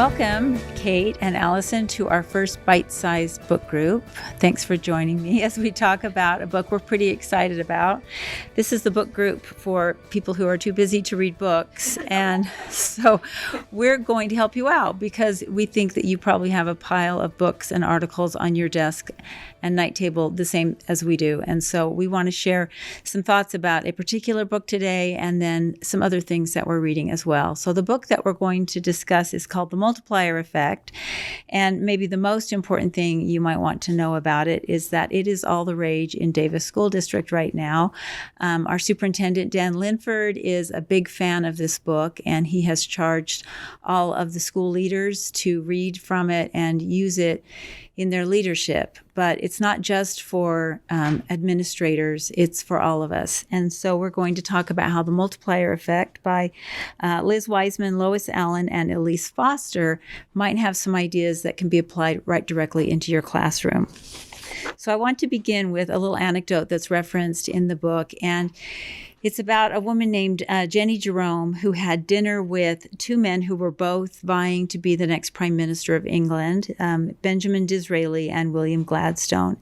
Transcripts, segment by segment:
Welcome, Kate and Allison, to our first bite-sized book group. Thanks for joining me as we talk about a book we're pretty excited about. This is the book group for people who are too busy to read books. And so we're going to help you out because we think that you probably have a pile of books and articles on your desk and night table the same as we do. And so we want to share some thoughts about a particular book today and then some other things that we're reading as well. So the book that we're going to discuss is called The Multiplier Effect. And maybe the most important thing you might want to know about it is that it is all the rage in Davis School District right now. Our superintendent, Dan Linford, is a big fan of this book, and he has charged all of the school leaders to read from it and use it in their leadership. But it's not just for administrators, it's for all of us. And so we're going to talk about how The Multiplier Effect by Liz Wiseman, Lois Allen, and Elise Foster might have some ideas that can be applied right directly into your classroom. So I want to begin with a little anecdote that's referenced in the book, and it's about a woman named Jenny Jerome who had dinner with two men who were both vying to be the next Prime Minister of England, Benjamin Disraeli and William Gladstone.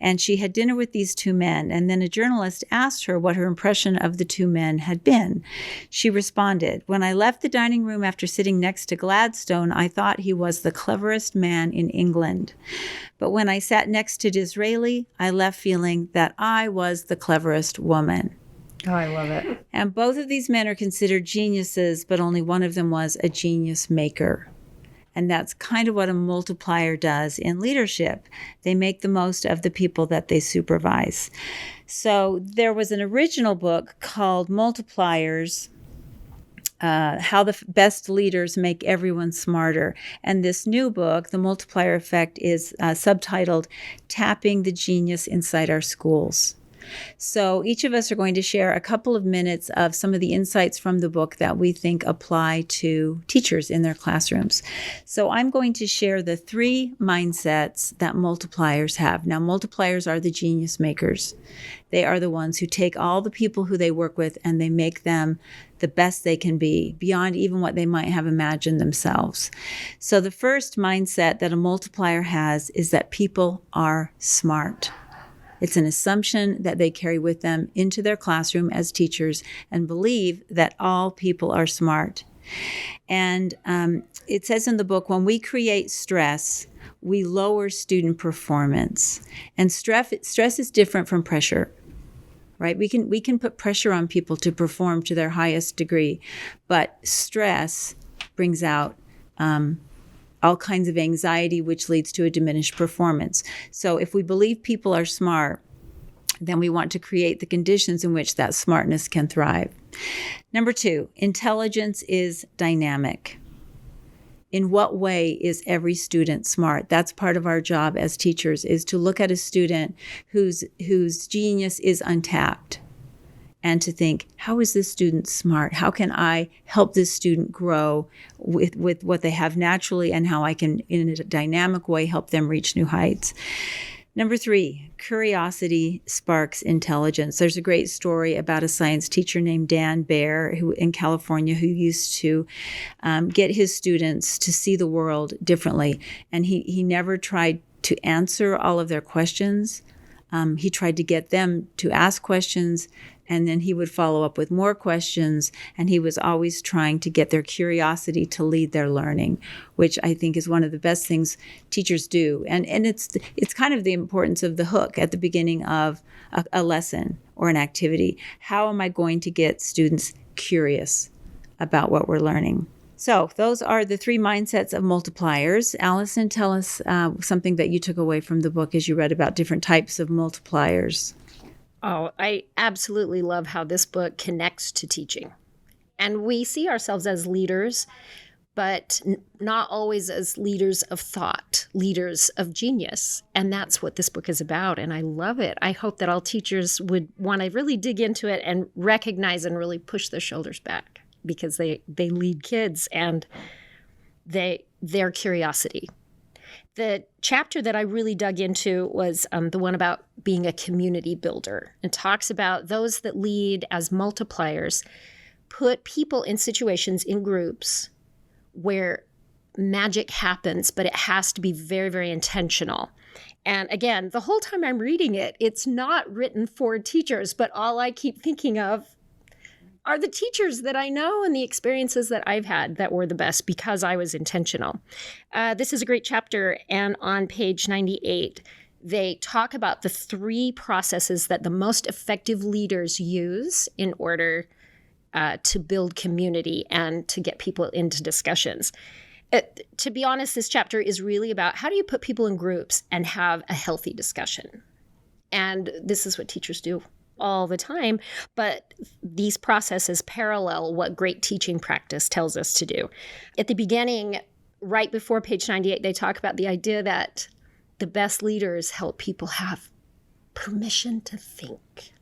And she had dinner with these two men, and then a journalist asked her what her impression of the two men had been. She responded, "When I left the dining room after sitting next to Gladstone, I thought he was the cleverest man in England. But when I sat next to Disraeli, I left feeling that I was the cleverest woman." Oh, I love it. And both of these men are considered geniuses, but only one of them was a genius maker. And that's kind of what a multiplier does in leadership. They make the most of the people that they supervise. So there was an original book called Multipliers, How the Best Leaders Make Everyone Smarter. And this new book, The Multiplier Effect, is subtitled Tapping the Genius Inside Our Schools. So each of us are going to share a couple of minutes of some of the insights from the book that we think apply to teachers in their classrooms. So I'm going to share the three mindsets that multipliers have. Now, multipliers are the genius makers. They are the ones who take all the people who they work with and they make them the best they can be, beyond even what they might have imagined themselves. So the first mindset that a multiplier has is that people are smart. It's an assumption that they carry with them into their classroom as teachers and believe that all people are smart. And it says in the book, when we create stress, we lower student performance. And stress is different from pressure, right? We can put pressure on people to perform to their highest degree, but stress brings out all kinds of anxiety, which leads to a diminished performance. So if we believe people are smart, then we want to create the conditions in which that smartness can thrive. Number two, intelligence is dynamic. In what way is every student smart? That's part of our job as teachers, is to look at a student whose genius is untapped and to think, how is this student smart? How can I help this student grow with what they have naturally, and how I can, in a dynamic way, help them reach new heights? Number three, curiosity sparks intelligence. There's a great story about a science teacher named Dan Baer in California who used to get his students to see the world differently. And he never tried to answer all of their questions. He tried to get them to ask questions, and then he would follow up with more questions, and he was always trying to get their curiosity to lead their learning, which I think is one of the best things teachers do. And it's kind of the importance of the hook at the beginning of a lesson or an activity. How am I going to get students curious about what we're learning? So those are the three mindsets of multipliers. Allison, tell us something that you took away from the book as you read about different types of multipliers. Oh, I absolutely love how this book connects to teaching. And we see ourselves as leaders, but not always as leaders of thought, leaders of genius. And that's what this book is about. And I love it. I hope that all teachers would want to really dig into it and recognize and really push their shoulders back, because they lead kids and their curiosity. The chapter that I really dug into was the one about being a community builder, and talks about those that lead as multipliers put people in situations, in groups, where magic happens, but it has to be very, very intentional. And again, the whole time I'm reading it, it's not written for teachers, but all I keep thinking of are the teachers that I know and the experiences that I've had that were the best because I was intentional. This is a great chapter, and on page 98, they talk about the 3 processes that the most effective leaders use in order to build community and to get people into discussions. To be honest, this chapter is really about how do you put people in groups and have a healthy discussion. And this is what teachers do all the time, but these processes parallel what great teaching practice tells us to do. At the beginning, right before page 98, they talk about the idea that the best leaders help people have permission to think.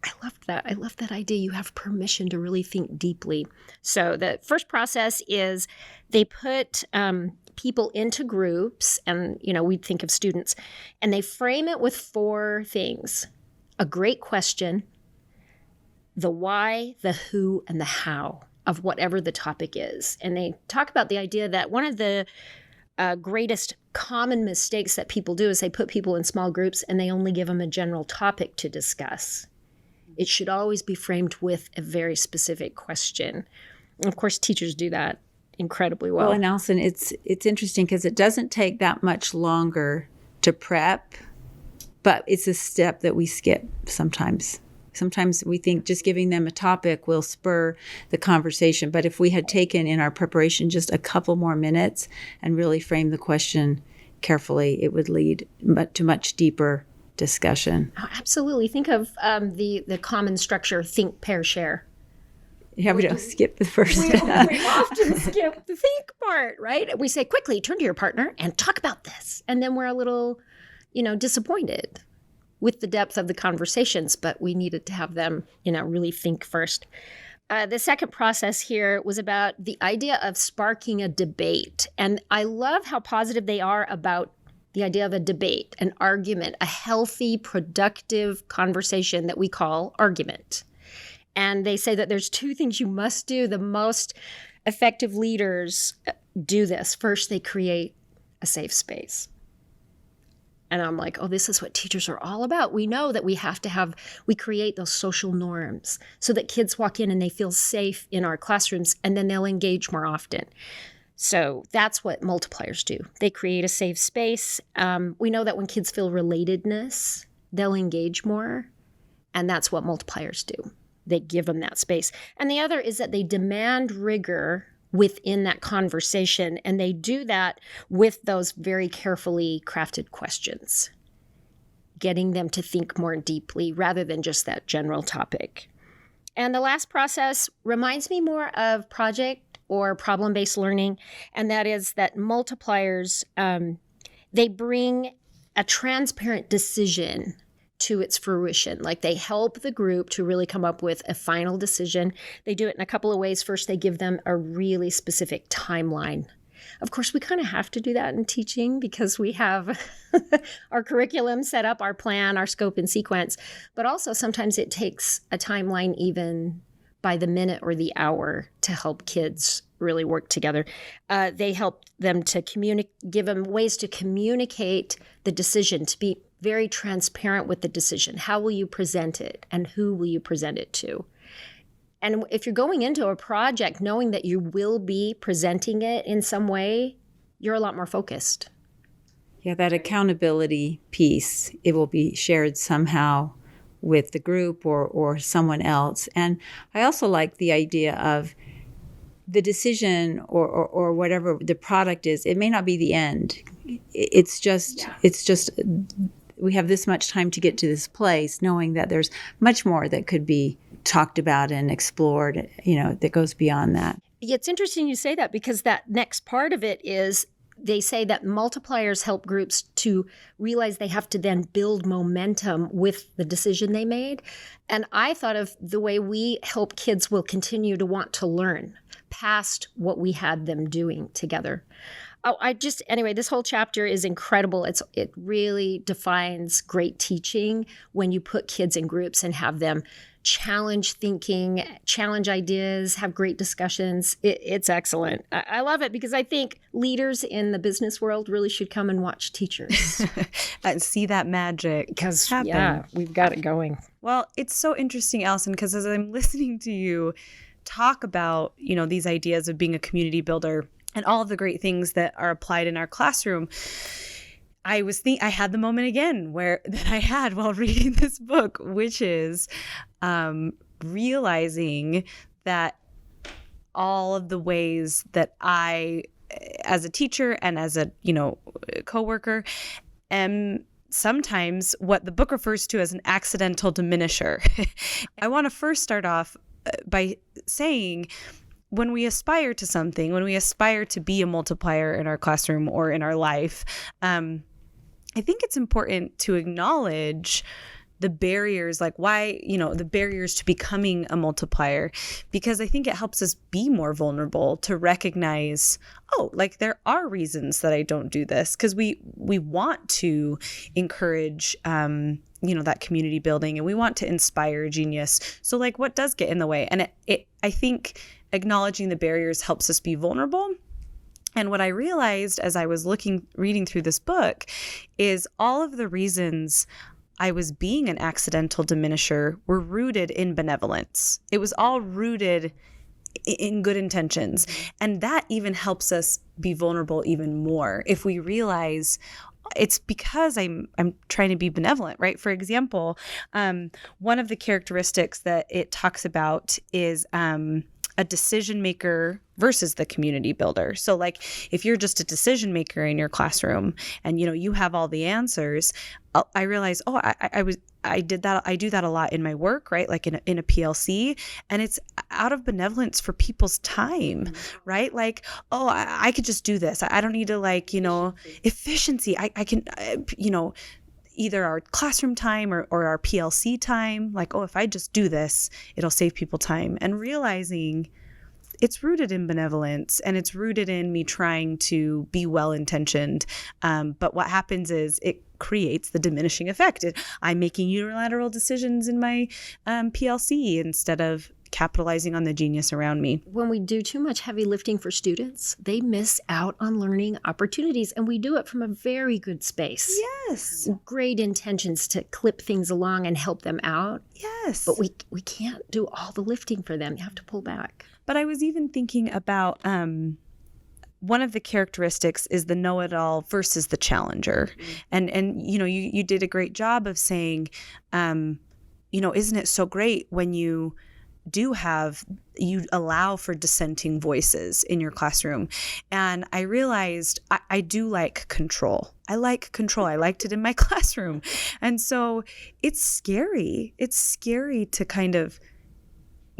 I loved that. I love that idea. You have permission to really think deeply. So the first process is they put people into groups, and we'd think of students, and they frame it with 4 things: a great question, the why, the who, and the how of whatever the topic is. And they talk about the idea that one of the greatest common mistakes that people do is they put people in small groups and they only give them a general topic to discuss. It should always be framed with a very specific question. And of course, teachers do that incredibly well. Well, and Allison, it's interesting because it doesn't take that much longer to prep, but it's a step that we skip sometimes. Sometimes we think just giving them a topic will spur the conversation. But if we had taken in our preparation just a couple more minutes and really framed the question carefully, it would lead to much deeper discussion. Oh, absolutely. Think of the common structure: think, pair, share. Yeah, we don't skip the first. We often skip the think part, right? We say, quickly, turn to your partner and talk about this. And then we're a little, disappointed with the depth of the conversations, but we needed to have them, really think first. The second process here was about the idea of sparking a debate. And I love how positive they are about the idea of a debate, an argument, a healthy, productive conversation that we call argument. And they say that there's 2 things you must do. The most effective leaders do this. First, they create a safe space. And I'm like, oh, this is what teachers are all about. We know that we create those social norms so that kids walk in and they feel safe in our classrooms, and then they'll engage more often. So that's what multipliers do. They create a safe space. We know that when kids feel relatedness, they'll engage more. And that's what multipliers do. They give them that space. And the other is that they demand rigor within that conversation. And they do that with those very carefully crafted questions, getting them to think more deeply rather than just that general topic. And the last process reminds me more of project or problem-based learning, and that is that multipliers, they bring a transparent decision to its fruition. Like they help the group to really come up with a final decision. They do it in a couple of ways. First, they give them a really specific timeline. Of course, we kind of have to do that in teaching because we have our curriculum set up, our plan, our scope and sequence, but also sometimes it takes a timeline even by the minute or the hour to help kids really work together. They help them to give them ways to communicate the decision, to be very transparent with the decision. How will you present it and who will you present it to? And if you're going into a project knowing that you will be presenting it in some way, you're a lot more focused. Yeah, that accountability piece, it will be shared somehow with the group or someone else. And I also like the idea of the decision or whatever the product is. It may not be the end. It's just we have this much time to get to this place, knowing that there's much more that could be talked about and explored, that goes beyond that. It's interesting you say that because that next part of it is they say that multipliers help groups to realize they have to then build momentum with the decision they made. And I thought of the way we help kids will continue to want to learn past what we had them doing together. Anyway, this whole chapter is incredible. It really defines great teaching when you put kids in groups and have them challenge thinking, challenge ideas, have great discussions. It's excellent. I love it because I think leaders in the business world really should come and watch teachers. And see that magic Because, happen. yeah, we've got it going. Well, it's so interesting, Allison, because as I'm listening to you talk about, these ideas of being a community builder and all of the great things that are applied in our classroom, I had the moment again that I had while reading this book, which is realizing that all of the ways that I, as a teacher and as a coworker, am sometimes what the book refers to as an accidental diminisher. I want to first start off by saying, when we aspire to something, when we aspire to be a multiplier in our classroom or in our life, I think it's important to acknowledge the barriers, like why, the barriers to becoming a multiplier, because I think it helps us be more vulnerable to recognize, there are reasons that I don't do this, because we want to encourage, that community building, and we want to inspire genius. So what does get in the way? And I think acknowledging the barriers helps us be vulnerable. And what I realized as I was reading through this book is all of the reasons I was being an accidental diminisher were rooted in benevolence. It was all rooted in good intentions. And that even helps us be vulnerable even more if we realize it's because I'm trying to be benevolent, right? For example, one of the characteristics that it talks about is a decision maker versus the community builder. So if you're just a decision maker in your classroom and you have all the answers, I realize, I do that a lot in my work, right? In a PLC, and it's out of benevolence for people's time, right? I could just do this. I don't need to efficiency. I can, either our classroom time or our PLC time, if I just do this, it'll save people time. And realizing it's rooted in benevolence and it's rooted in me trying to be well-intentioned. But what happens is it creates the diminishing effect. I'm making unilateral decisions in my PLC instead of capitalizing on the genius around me. When we do too much heavy lifting for students, they miss out on learning opportunities, and we do it from a very good space. Yes. Great intentions to clip things along and help them out. Yes. But we can't do all the lifting for them. You have to pull back. But I was even thinking about one of the characteristics is the know-it-all versus the challenger. And you did a great job of saying, isn't it so great when you allow for dissenting voices in your classroom. And I realized I do like control. I like control. I liked it in my classroom. And so it's scary. It's scary to kind of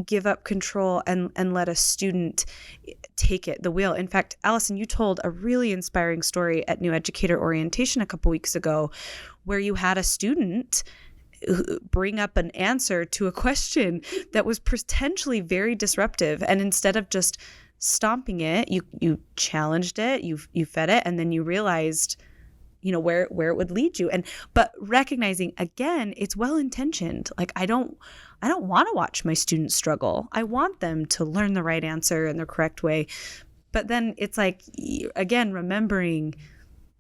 give up control and let a student take the wheel. In fact, Allison, you told a really inspiring story at New Educator Orientation a couple weeks ago where you had a student bring up an answer to a question that was potentially very disruptive. And instead of just stomping it, you challenged it, you fed it, and then you realized, where it would lead you. But recognizing, again, it's well-intentioned. I don't want to watch my students struggle. I want them to learn the right answer in the correct way. But then it's again, remembering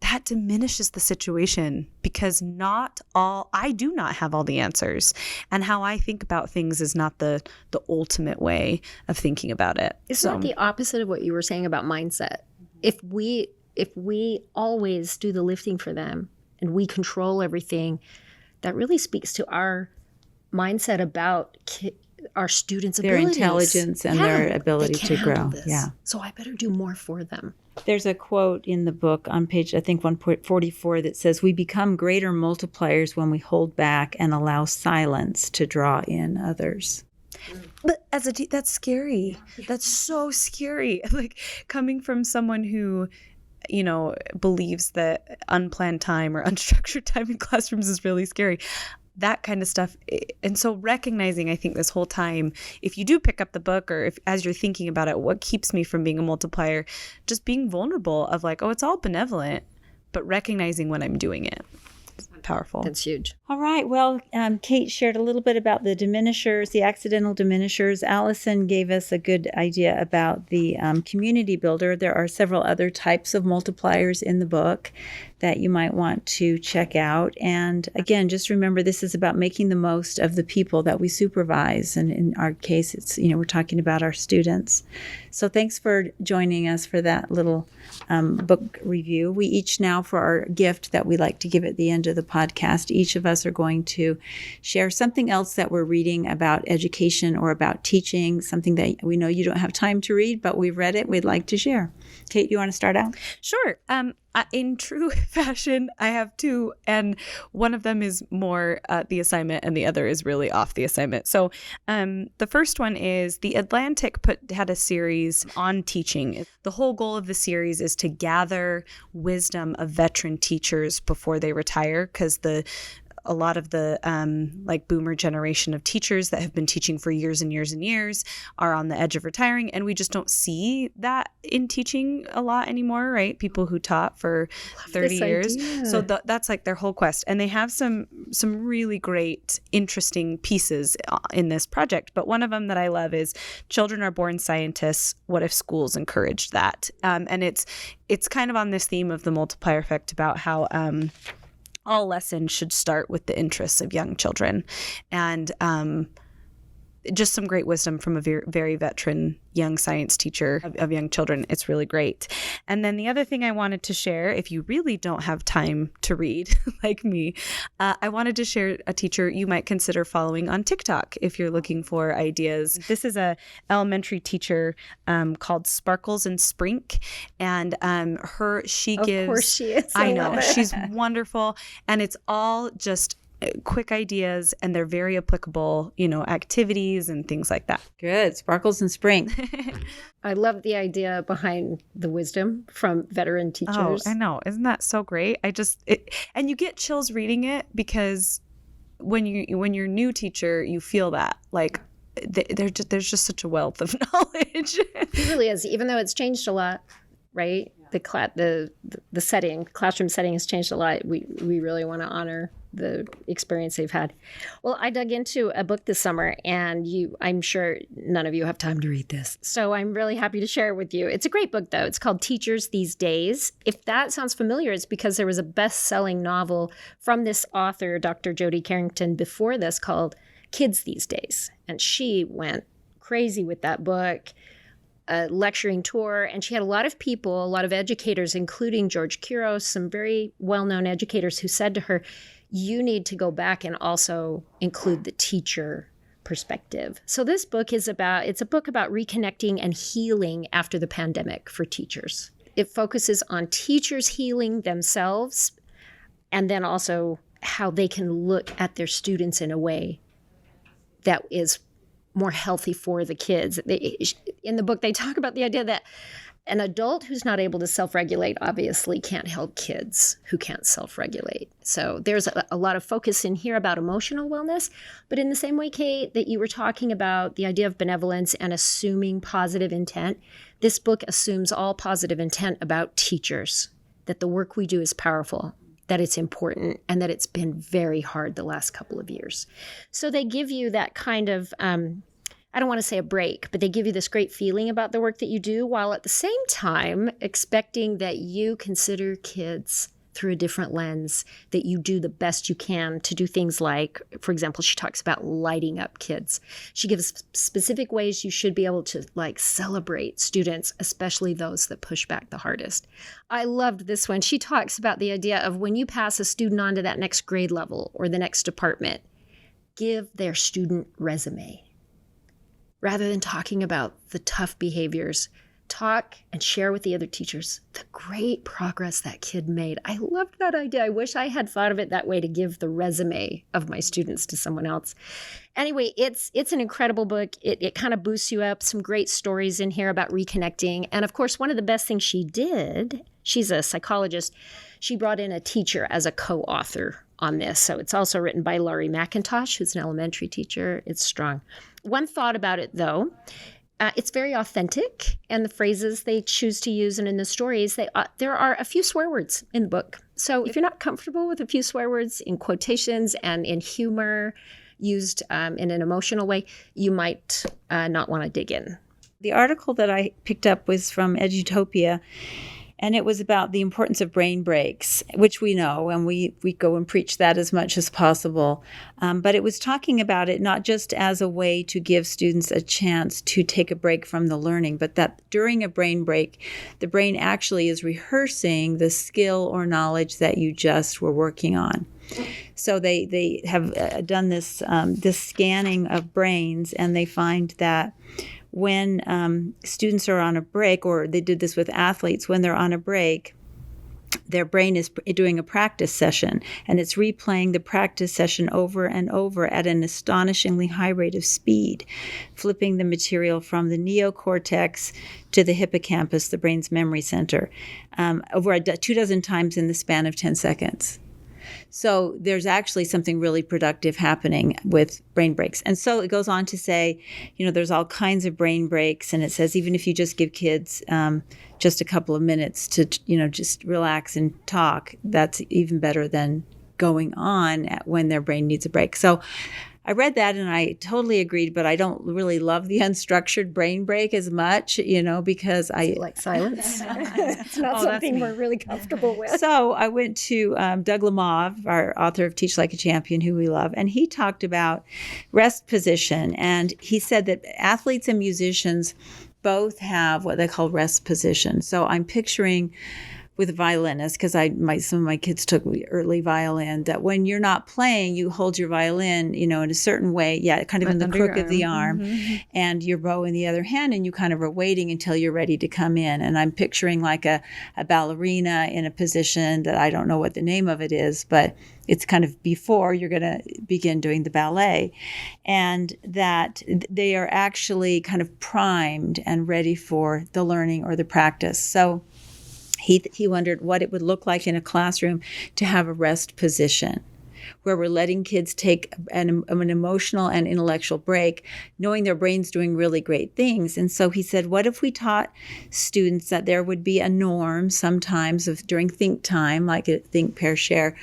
that diminishes the situation because I do not have all the answers. And how I think about things is not the ultimate way of thinking about it. Isn't that the opposite of what you were saying about mindset? If we always do the lifting for them and we control everything, that really speaks to our mindset about our students' their abilities. Intelligence and their ability to grow. Yeah. So I better do more for them. There's a quote in the book on page, I think, 144 that says, "We become greater multipliers when we hold back and allow silence to draw in others." But that's scary. That's so scary. Coming from someone who, believes that unplanned time or unstructured time in classrooms is really scary. that kind of stuff. And so recognizing, I think this whole time, if you do pick up the book or if as you're thinking about it, what keeps me from being a multiplier, just being vulnerable of like, oh, it's all benevolent, but recognizing when I'm doing it. It's powerful. That's huge. All right. Well, Kate shared a little bit about the diminishers, the accidental diminishers. Allison gave us a good idea about the community builder. There are several other types of multipliers in the book that you might want to check out. And again, just remember, this is about making the most of the people that we supervise. And in our case, it's, we're talking about our students. So thanks for joining us for that little book review. We each now, for our gift that we like to give at the end of the podcast, each of us are going to share something else that we're reading about education or about teaching, something that we know you don't have time to read, but we've read it, we'd like to share. Kate, you want to start out? Sure. In true fashion, I have two, and one of them is more the assignment, and the other is really off the assignment. So the first one is The Atlantic had a series on teaching. The whole goal of the series is to gather wisdom of veteran teachers before they retire, because a lot of the like boomer generation of teachers that have been teaching for years and years and years are on the edge of retiring, and we just don't see that in teaching a lot anymore, right? People who taught for 30 years. Idea. So that's like their whole quest, and they have some really great, interesting pieces in this project. But one of them that I love is Children Are Born Scientists. What if schools encouraged that? And it's kind of on this theme of the multiplier effect about how all lessons should start with the interests of young children, and just some great wisdom from a very, very veteran young science teacher of young children. It's really great. And then the other thing I wanted to share, if you really don't have time to read like me, I wanted to share a teacher you might consider following on TikTok if you're looking for ideas. This is a elementary teacher called Sparkles and Sprink, and she gives. Of course she is. I know, she's wonderful, and it's all just quick ideas, and they're very applicable, activities and things like that. Good. Sparkles and Spring. I love the idea behind the wisdom from veteran teachers. Oh, I know. Isn't that so great? And you get chills reading it, because when you're a new teacher, you feel that like there's just such a wealth of knowledge. It really is, even though it's changed a lot, right? The classroom setting has changed a lot. We really want to honor the experience they've had. Well, I dug into a book this summer, and I'm sure none of you have time to read this, so I'm really happy to share it with you. It's a great book, though. It's called Teachers These Days. If that sounds familiar, it's because there was a best-selling novel from this author, Dr. Jodi Carrington, before this called Kids These Days, and she went crazy with that book. A lecturing tour, and she had a lot of people, a lot of educators, including George Kiros, some very well-known educators, who said to her, you need to go back and also include the teacher perspective. So this book it's a book about reconnecting and healing after the pandemic for teachers. It focuses on teachers healing themselves, and then also how they can look at their students in a way that is more healthy for the kids. In the book, they talk about the idea that an adult who's not able to self-regulate obviously can't help kids who can't self-regulate. So there's a lot of focus in here about emotional wellness. But in the same way, Kate, that you were talking about the idea of benevolence and assuming positive intent, this book assumes all positive intent about teachers, that the work we do is powerful, that it's important, and that it's been very hard the last couple of years. So they give you that kind of, I don't want to say a break, but they give you this great feeling about the work that you do, while at the same time expecting that you consider kids through a different lens, that you do the best you can to do things like, for example, she talks about lighting up kids. She gives specific ways you should be able to celebrate students, especially those that push back the hardest. I loved this one. She talks about the idea of when you pass a student on to that next grade level or the next department, give their student resume. Rather than talking about the tough behaviors, talk and share with the other teachers the great progress that kid made. I loved that idea. I wish I had thought of it that way, to give the resume of my students to someone else. Anyway, it's an incredible book. It kind of boosts you up. Some great stories in here about reconnecting. And of course, one of the best things she did, she's a psychologist, she brought in a teacher as a co-author on this. So it's also written by Laurie McIntosh, who's an elementary teacher. It's strong. One thought about it, though, it's very authentic, and the phrases they choose to use and in the stories, there are a few swear words in the book. So if you're not comfortable with a few swear words in quotations and in humor used in an emotional way, you might not want to dig in. The article that I picked up was from Edutopia, and it was about the importance of brain breaks, which we know, and we go and preach that as much as possible. But it was talking about it not just as a way to give students a chance to take a break from the learning, but that during a brain break, the brain actually is rehearsing the skill or knowledge that you just were working on. So they have done this scanning of brains, and they find that when students are on a break, or they did this with athletes, when they're on a break, their brain is doing a practice session, and it's replaying the practice session over and over at an astonishingly high rate of speed, flipping the material from the neocortex to the hippocampus, the brain's memory center, over 24 times in the span of 10 seconds. So there's actually something really productive happening with brain breaks. And so it goes on to say, there's all kinds of brain breaks. And it says even if you just give kids just a couple of minutes to, just relax and talk, that's even better than going on when their brain needs a break. So I read that and I totally agreed, but I don't really love the unstructured brain break as much, because I like silence. It's not something we're really comfortable with. So I went to Doug Lemov, our author of Teach Like a Champion, who we love, and he talked about rest position. And he said that athletes and musicians both have what they call rest position. So I'm picturing with violinists, because some of my kids took early violin, that when you're not playing, you hold your violin, in a certain way, kind of in the crook of the arm, and your bow in the other hand, and you kind of are waiting until you're ready to come in. And I'm picturing like a ballerina in a position that I don't know what the name of it is, but it's kind of before you're going to begin doing the ballet, and that they are actually kind of primed and ready for the learning or the practice. So he wondered what it would look like in a classroom to have a rest position where we're letting kids take an emotional and intellectual break, knowing their brain's doing really great things. And so he said, what if we taught students that there would be a norm sometimes during think time, like a think, pair, share,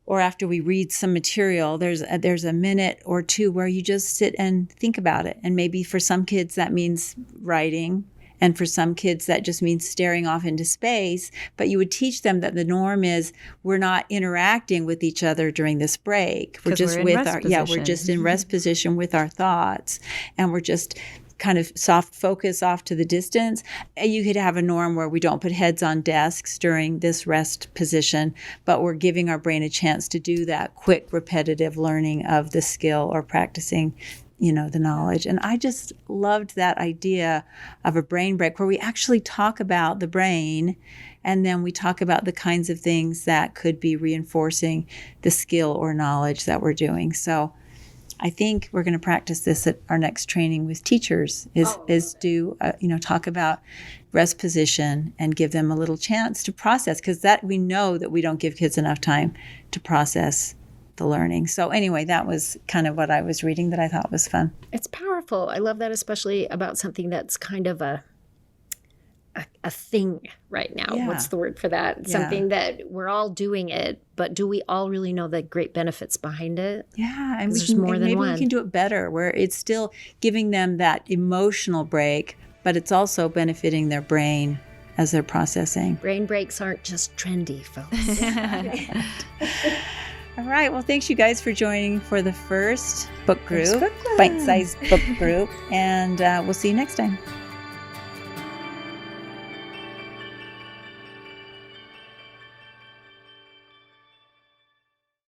or after we read some material, there's a minute or two where you just sit and think about it. And maybe for some kids that means writing, and for some kids, that just means staring off into space. But you would teach them that the norm is we're not interacting with each other during this break. We're just we're just in rest position with our thoughts, and we're just kind of soft focus off to the distance. You could have a norm where we don't put heads on desks during this rest position, but we're giving our brain a chance to do that quick, repetitive learning of the skill or practicing the knowledge. And I just loved that idea of a brain break where we actually talk about the brain, and then we talk about the kinds of things that could be reinforcing the skill or knowledge that we're doing. So I think we're going to practice this at our next training with teachers is to talk about rest position and give them a little chance to process, because that we know that we don't give kids enough time to process the learning. So anyway, that was kind of what I was reading that I thought was fun. It's powerful. I love that, especially about something that's kind of a thing right now. Yeah. What's the word for that? Yeah. Something that we're all doing it, but do we all really know the great benefits behind it? Yeah, and maybe we can do it better, where it's still giving them that emotional break, but it's also benefiting their brain as they're processing. Brain breaks aren't just trendy, folks. All right. Well, thanks you guys for joining for the first book group, bite-sized book group, and we'll see you next time.